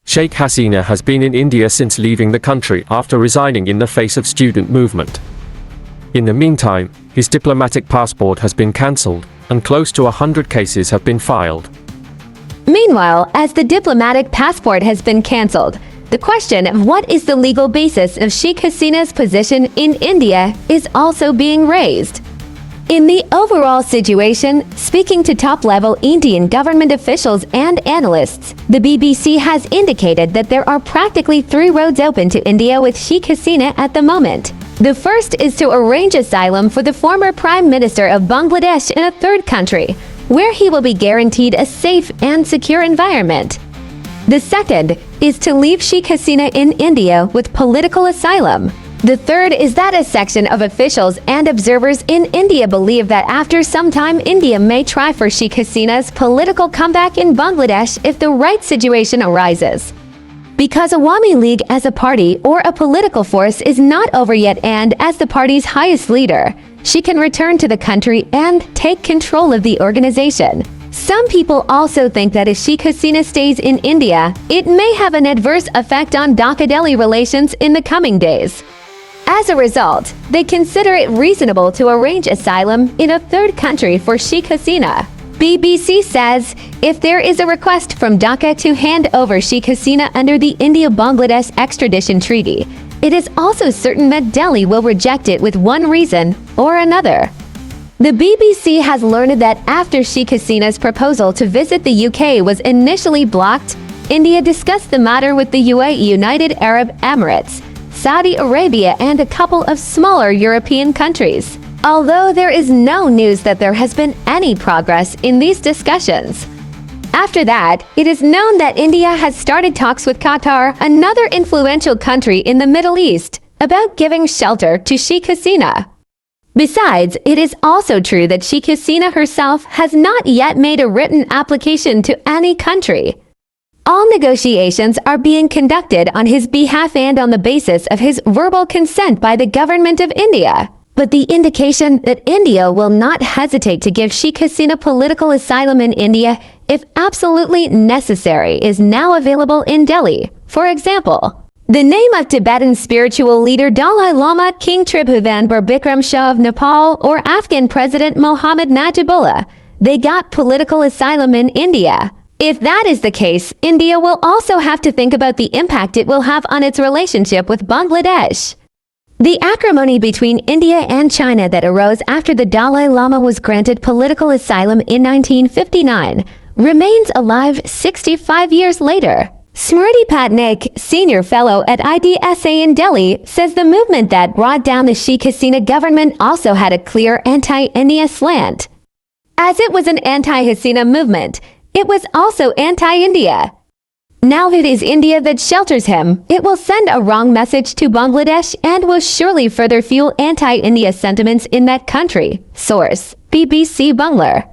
Sheikh Hasina has been in India since leaving the country after resigning in the face of student movement. In the meantime, his diplomatic passport has been cancelled, and close to 100 cases have been filed. Meanwhile, as the diplomatic passport has been cancelled, the question of what is the legal basis of Sheikh Hasina's position in India is also being raised. In the overall situation, speaking to top-level Indian government officials and analysts, the BBC has indicated that there are practically three roads open to India with Sheikh Hasina at the moment. The first is to arrange asylum for the former Prime Minister of Bangladesh in a third country, where he will be guaranteed a safe and secure environment. The second is to leave Sheikh Hasina in India with political asylum. The third is that a section of officials and observers in India believe that after some time India may try for Sheikh Hasina's political comeback in Bangladesh if the right situation arises. Because Awami League as a party or a political force is not over yet, and as the party's highest leader, she can return to the country and take control of the organization. Some people also think that if Sheikh Hasina stays in India, it may have an adverse effect on Dhaka-Delhi relations in the coming days. As a result, they consider it reasonable to arrange asylum in a third country for Sheikh Hasina. BBC says, if there is a request from Dhaka to hand over Sheikh Hasina under the India-Bangladesh extradition treaty, it is also certain that Delhi will reject it with one reason or another. The BBC has learned that after Sheikh Hasina's proposal to visit the UK was initially blocked, India discussed the matter with the UAE, United Arab Emirates, Saudi Arabia, and a couple of smaller European countries. Although there is no news that there has been any progress in these discussions. After that, it is known that India has started talks with Qatar, another influential country in the Middle East, about giving shelter to Sheikh Hasina. Besides, it is also true that Sheikh Hasina herself has not yet made a written application to any country. All negotiations are being conducted on his behalf and on the basis of his verbal consent by the government of India. But the indication that India will not hesitate to give Sheikh Hasina political asylum in India if absolutely necessary is now available in Delhi. For example, the name of Tibetan spiritual leader Dalai Lama, King Tribhuvan Bikram Shah of Nepal, or Afghan President Mohammad Najibullah, they got political asylum in India. If that is the case, India will also have to think about the impact it will have on its relationship with Bangladesh. The acrimony between India and China that arose after the Dalai Lama was granted political asylum in 1959 remains alive 65 years later. Smriti Patnaik, senior fellow at IDSA in Delhi, says the movement that brought down the Sheikh Hasina government also had a clear anti-India slant. As it was an anti-Hasina movement, it was also anti-India. Now it is India that shelters him. It will send a wrong message to Bangladesh and will surely further fuel anti-India sentiments in that country. Source: BBC Bangla.